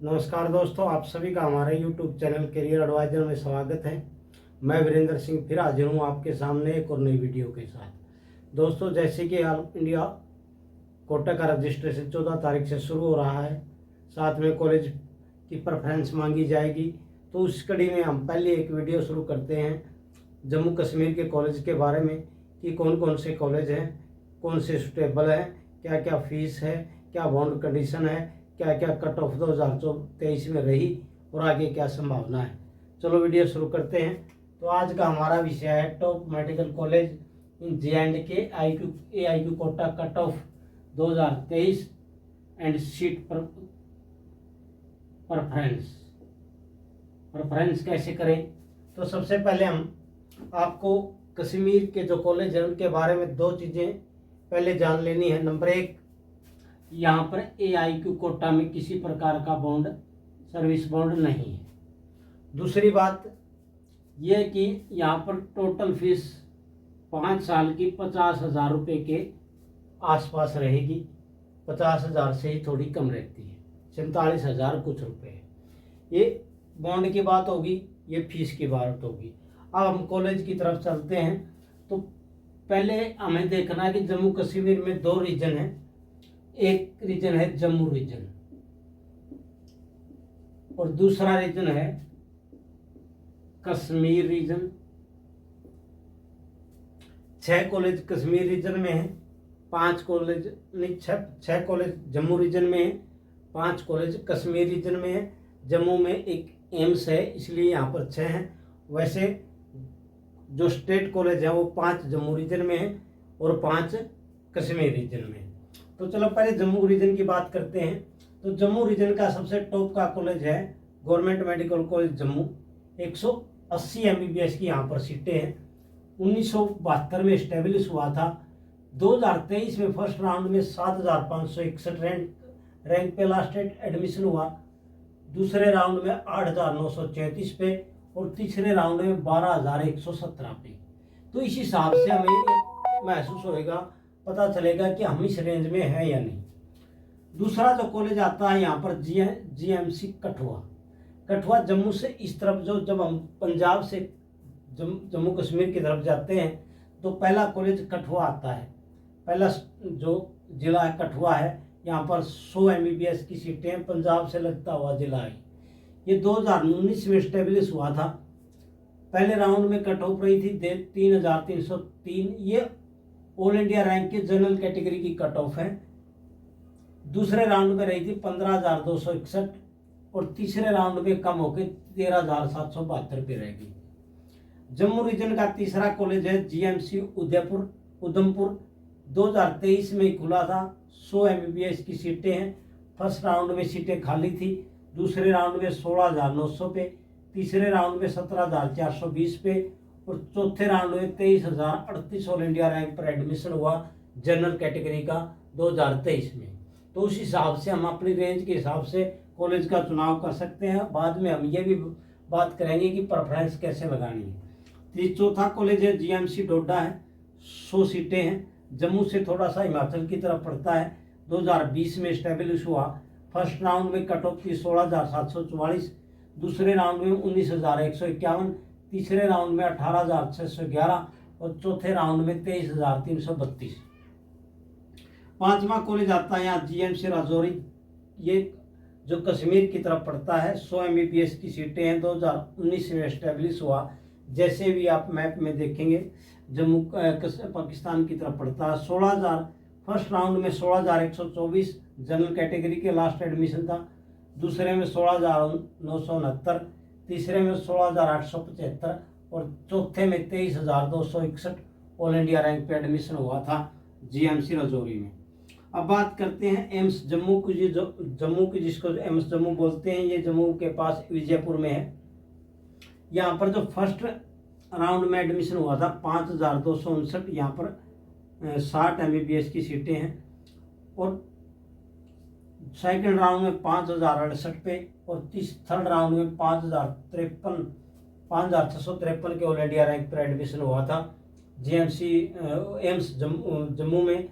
नमस्कार दोस्तों, आप सभी का हमारे YouTube चैनल करियर एडवाइजर में स्वागत है। मैं वीरेंद्र सिंह फिर हाजिर हूँ आपके सामने एक और नई वीडियो के साथ। दोस्तों, जैसे कि ऑल इंडिया कोटा का रजिस्ट्रेशन 14 तारीख से शुरू हो रहा है, साथ में कॉलेज की प्रेफरेंस मांगी जाएगी, तो उस कड़ी में हम पहले एक वीडियो शुरू करते हैं जम्मू कश्मीर के कॉलेज के बारे में कि कौन कौन से कॉलेज हैं, कौन से सुटेबल हैं, क्या क्या फीस है, क्या बॉन्ड कंडीशन है, क्या क्या कट ऑफ 2023 में रही और आगे क्या संभावना है। चलो वीडियो शुरू करते हैं। तो आज का हमारा विषय है top medical college in JNK AIQ quota cut off 2023 and seat preference कैसे करें। तो सबसे पहले हम आपको कश्मीर के जो कॉलेज हैं उनके बारे में दो चीज़ें पहले जान लेनी है। नंबर एक, यहाँ पर AIQ कोटा में किसी प्रकार का बॉन्ड, सर्विस बॉन्ड नहीं है। दूसरी बात यह कि यहाँ पर टोटल फीस 5 साल की 50,000 रुपये के आसपास रहेगी। 50,000 से ही थोड़ी कम रहती है, 47,000 कुछ रुपये है। ये बॉन्ड की बात होगी, ये फीस की बात होगी। अब हम कॉलेज की तरफ चलते हैं। तो पहले हमें देखना है कि जम्मू कश्मीर में दो रीजन हैं। एक रीजन है जम्मू रीजन और दूसरा रीजन है Kashmir region. 6 college Kashmir region में है, 5 कॉलेज नहीं, 6 कॉलेज जम्मू रीजन में है, 5 कॉलेज कश्मीर रीजन में है। जम्मू में एक एम्स है, इसलिए यहाँ पर 6 हैं। वैसे जो स्टेट कॉलेज है वो 5 जम्मू रीजन में है और 5 कश्मीर रीजन में है। तो चलो पहले जम्मू रीजन की बात करते हैं। तो जम्मू रीजन का सबसे टॉप का कॉलेज है government medical college Jammu. 180 MBBS की यहाँ पर सीटें हैं। 1972 में इस्टेब्लिश हुआ था। 2023 में फर्स्ट राउंड में 7,561 रैंक पे लास्ट एडमिशन हुआ। दूसरे राउंड में 8,934 पे और तीसरे राउंड में 12,117 पे। तो इस हिसाब से हमें महसूस होएगा, पता चलेगा कि हम इस रेंज में हैं या नहीं। दूसरा जो कॉलेज आता है यहाँ पर GMC कठुआ जम्मू से इस तरफ, जो जब हम पंजाब से जम्मू कश्मीर की तरफ जाते हैं तो पहला कॉलेज कठुआ आता है। पहला जो जिला है कठुआ है। यहाँ पर 100 MBBS की सीटें हैं, पंजाब से लगता हुआ जिला है। ये 2019 में स्टेब्लिश हुआ था। पहले राउंड में कट ऑफ रही थी 3,303। ये ऑल इंडिया रैंक के जनरल कैटेगरी की कट ऑफ है। दूसरे राउंड में रही थी 15,261 और तीसरे राउंड में कम होकर 13,772 पे रह गई। जम्मू रीजन का तीसरा कॉलेज है GMC उधमपुर। 2023 में खुला था। 100 MBBS की सीटें हैं। फर्स्ट राउंड में सीटें खाली थी। दूसरे राउंड में 16,900 पे, तीसरे राउंड में 17,420 पे और चौथे राउंड में 23,038 ऑल इंडिया रैंक पर एडमिशन हुआ जनरल कैटेगरी का 2023 में। तो उस हिसाब से हम अपनी रेंज के हिसाब से कॉलेज का चुनाव कर सकते हैं। बाद में हम ये भी बात करेंगे कि प्रेफरेंस कैसे लगानी है। चौथा कॉलेज है GMC डोडा है। 100 सीटें हैं। जम्मू से थोड़ा सा हिमाचल की तरफ पड़ता है। 2020 में इस्टेब्लिश हुआ। फर्स्ट राउंड में कट ऑफ थी 16,744, दूसरे राउंड में 19,151, तीसरे राउंड में 18,611 और चौथे राउंड में 23,332। पांचवा कॉलेज आता है यहाँ GMC राजौरी। ये जो कश्मीर की तरफ पड़ता है। 100 MBBS की सीटें हैं। 2019 में इस्टेब्लिश हुआ। जैसे भी आप मैप में देखेंगे जम्मू पाकिस्तान की तरफ पड़ता है। 16,000 फर्स्ट राउंड में 16,124 जनरल कैटेगरी के लास्ट एडमिशन था। दूसरे में 16,969, तीसरे में 16,875 और चौथे में 23,261 ऑल इंडिया रैंक पे एडमिशन हुआ था GMC राजौरी में। अब बात करते हैं एम्स जम्मू की। जम्मू की जिसको एम्स जम्मू बोलते हैं, ये जम्मू के पास विजयपुर में है। यहाँ पर जो फर्स्ट राउंड में एडमिशन हुआ था 5,259, यहाँ पर 60 MBBS की सीटें हैं और सेकंड राउंड में 5,068 पे और थर्ड राउंड में 5,653 के ऑल इंडिया रैंक पर एडमिशन हुआ था GMC एम्स जम्मू में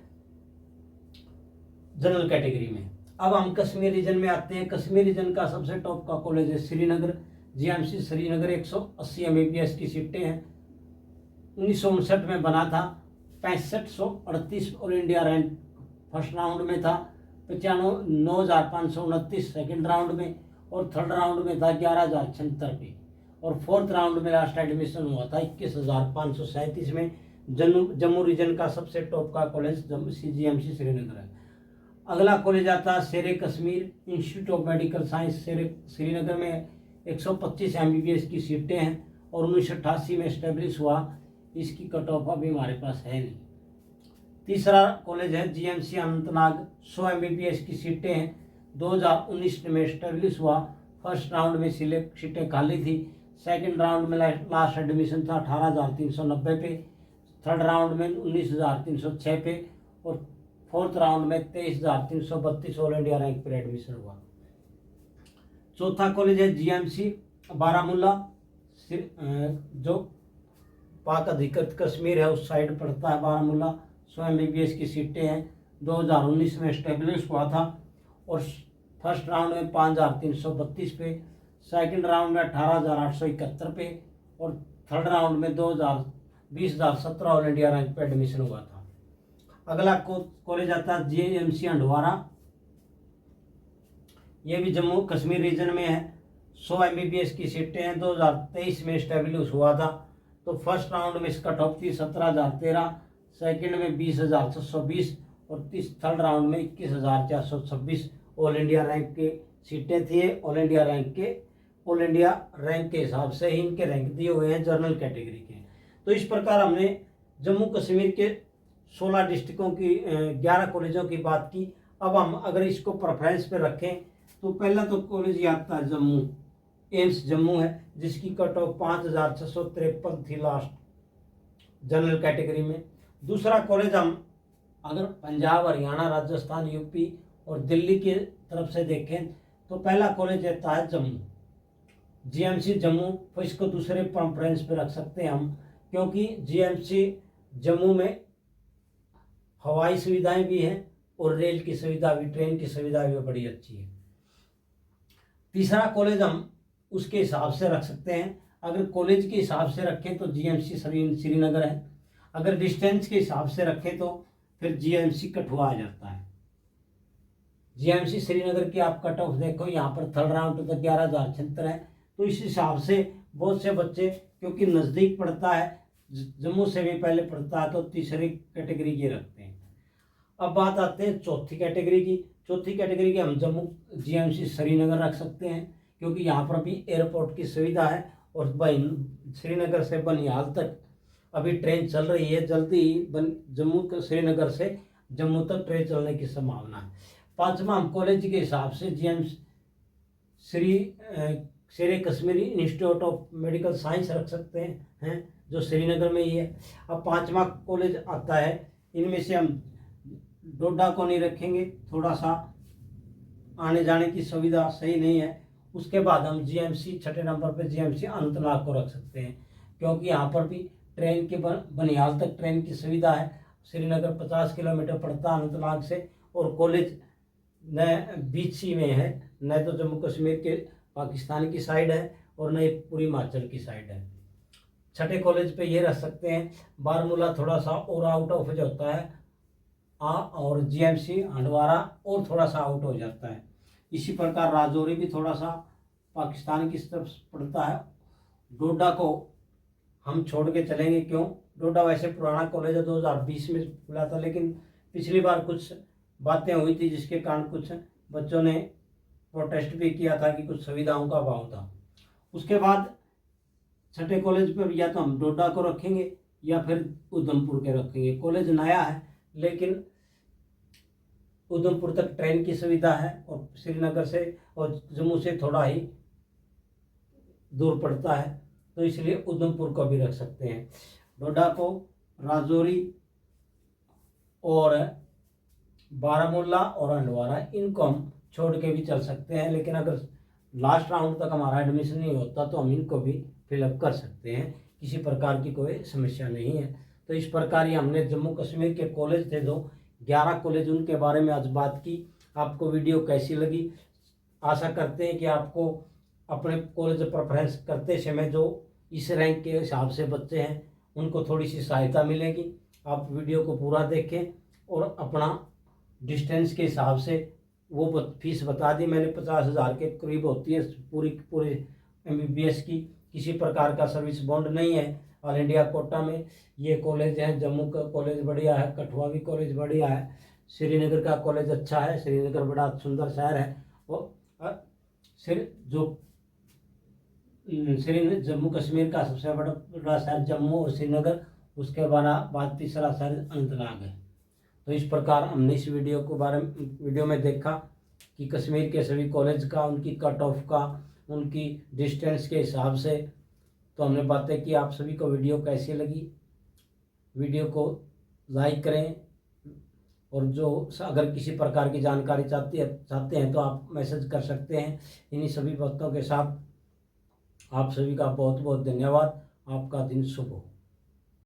जनरल कैटेगरी में। अब हम कश्मीर रीजन में आते हैं। कश्मीर रीजन का सबसे टॉप का कॉलेज है श्रीनगर, जीएमसी श्रीनगर। 180 MBBS की सीटें हैं। 1959 में बना था। 6538 all India rank first round में था। 95,9529 सेकेंड राउंड में, और थर्ड राउंड में था 11,076 पे, और फोर्थ राउंड में लास्ट एडमिशन हुआ था 21,537 में। जम्मू रीजन का सबसे टॉप का कॉलेज जीएमसी श्रीनगर है। अगला कॉलेज आता है शेरे Kashmir institute of medical science. Srinagar में 125 MBBS की सीटें हैं, और 1988 में इस्टेब्लिश हुआ। इसकी कट ऑफ अभी हमारे पास है नहीं। तीसरा कॉलेज है जीएमसी अनंतनाग। 100 MBBS की सीटें हैं। 2019 में इस्टेब्लिश हुआ। फर्स्ट राउंड में सीटें खाली थी। सेकंड राउंड में लास्ट एडमिशन था 18,390 पे, थर्ड राउंड में 19,306 पे, और फोर्थ राउंड में 23,332 ऑल इंडिया रैंक पर एडमिशन हुआ। चौथा कॉलेज है जीएमसी बारामूला, जो पाक अधिकृत कश्मीर है उस साइड पड़ता है बारामूला। 100 MBBS की सीटें हैं। 2019 में इस्टेब्लिश हुआ था, और फर्स्ट राउंड में 5,332 पे, सेकंड राउंड में 18,871 पे, और थर्ड राउंड में 20,017 ऑल इंडिया रैंक पे एडमिशन हुआ था। अगला कॉलेज आता है जीएमसी हंडवारा। ये भी जम्मू कश्मीर रीजन में है। 100 MBBS की सीटें हैं। 2023 में इस्टेब्लिश हुआ था। तो फर्स्ट राउंड में इसका टॉप थी 17,013, सेकंड में 20,620, और थर्ड राउंड में 21,426 ऑल इंडिया रैंक के सीटें थी। ऑल इंडिया रैंक के हिसाब से ही इनके रैंक दिए हुए हैं जनरल कैटेगरी के। तो इस प्रकार हमने जम्मू कश्मीर के 16 डिस्ट्रिक्टों की 11 कॉलेजों की बात की। अब हम अगर इसको प्रेफरेंस पे रखें तो पहला तो कॉलेज ये आता है जम्मू, एम्स जम्मू है, जिसकी कट ऑफ 5,653 थी लास्ट जनरल कैटेगरी में। दूसरा कॉलेज हम अगर पंजाब, हरियाणा, राजस्थान, यूपी और दिल्ली की तरफ से देखें तो पहला कॉलेज आता है जम्मू, जीएमसी जम्मू। तो इसको दूसरे प्रेफरेंस पे रख सकते हैं हम, क्योंकि जीएमसी जम्मू में हवाई सुविधाएं भी हैं और रेल की सुविधा भी, ट्रेन की सुविधा भी बड़ी अच्छी है। तीसरा कॉलेज हम उसके हिसाब से रख सकते हैं। अगर कॉलेज के हिसाब से रखें तो जीएमसी श्रीनगर है। अगर डिस्टेंस के हिसाब से रखें तो फिर जीएमसी कठुआ आ जाता है। जीएमसी श्रीनगर की आप कट ऑफ देखो, यहाँ पर थर्ड राउंड तक 11,076 है। तो इस हिसाब से बहुत से बच्चे, क्योंकि नज़दीक पड़ता है, जम्मू से भी पहले पड़ता है, तो तीसरी कैटेगरी के रखते हैं। अब बात आते हैं चौथी कैटेगरी की। चौथी कैटेगरी के हम जम्मू जीएमसी श्रीनगर रख सकते हैं, क्योंकि यहाँ पर भी एयरपोर्ट की सुविधा है, और श्रीनगर से बनिहाल तक अभी ट्रेन चल रही है। जल्दी ही जम्मू श्रीनगर से जम्मू तक ट्रेन चलने की संभावना है। पांचवा हम कॉलेज के हिसाब से GMC Shere Kashmiri institute of medical science रख सकते हैं, जो श्रीनगर में ही है। अब पांचवा कॉलेज आता है, इनमें से हम डोडा को नहीं रखेंगे, थोड़ा सा आने जाने की सुविधा सही नहीं है। उसके बाद हम जीएमसी छठे नंबर पे जीएमसी अनंतनाग को रख सकते हैं, क्योंकि यहाँ पर भी ट्रेन के बनिहाल तक ट्रेन की सुविधा है। श्रीनगर 50 किलोमीटर पड़ता है अनंतनाग से, और कॉलेज न बीच ही में है, न तो जम्मू कश्मीर के पाकिस्तान की साइड है और न पूरी हिमाचल की साइड है। छठे कॉलेज पे ये रख सकते हैं। बारामूला थोड़ा सा और आउट ऑफ जाता है, और जीएमसी हंडवारा और थोड़ा सा आउट हो जाता है। इसी प्रकार राजौरी भी थोड़ा सा पाकिस्तान की तरफ पड़ता है। डोडा को हम छोड़ के चलेंगे, क्यों? डोडा वैसे पुराना कॉलेज है, 2020 में खुला था, लेकिन पिछली बार कुछ बातें हुई थी जिसके कारण कुछ बच्चों ने प्रोटेस्ट भी किया था कि कुछ सुविधाओं का अभाव था। उसके बाद छठे कॉलेज पर या तो हम डोडा को रखेंगे या फिर उधमपुर के रखेंगे। कॉलेज नया है, लेकिन उधमपुर तक ट्रेन की सुविधा है, और श्रीनगर से और जम्मू से थोड़ा ही दूर पड़ता है, तो इसलिए उधमपुर को भी रख सकते हैं। डोडा को, राजौरी और बारामूला और हंडवारा, इनको हम छोड़ के भी चल सकते हैं, लेकिन अगर लास्ट राउंड तक हमारा एडमिशन नहीं होता तो हम इनको भी फिलअप कर सकते हैं, किसी प्रकार की कोई समस्या नहीं है। तो इस प्रकार ही हमने जम्मू कश्मीर के कॉलेज थे जो 11 कॉलेज, उनके बारे में आज बात की। आपको वीडियो कैसी लगी। आशा करते हैं कि आपको अपने कॉलेज प्रेफरेंस करते समय जो इस रैंक के हिसाब से बच्चे हैं उनको थोड़ी सी सहायता मिलेगी। आप वीडियो को पूरा देखें और अपना डिस्टेंस के हिसाब से वो फीस बता दी मैंने, 50,000 के करीब होती है पूरे MBBS की। किसी प्रकार का सर्विस बॉन्ड नहीं है। ऑल इंडिया कोटा में ये कॉलेज है। जम्मू का कॉलेज बढ़िया है, कठुआ भी कॉलेज बढ़िया है, श्रीनगर का कॉलेज अच्छा है। श्रीनगर बड़ा सुंदर शहर है। और श्रीनगर जम्मू कश्मीर का सबसे बड़ा शहर जम्मू और श्रीनगर, उसके बाद तीसरा शहर अनंतनाग है। तो इस प्रकार हमने इस वीडियो में देखा कि कश्मीर के सभी कॉलेज का, उनकी कट ऑफ का, उनकी डिस्टेंस के हिसाब से। तो हमने बातें की। आप सभी को वीडियो कैसी लगी, वीडियो को लाइक करें। और जो अगर किसी प्रकार की जानकारी चाहते हैं तो आप मैसेज कर सकते हैं। इन्हीं सभी बातों के साथ आप सभी का बहुत बहुत धन्यवाद। आपका दिन शुभ हो।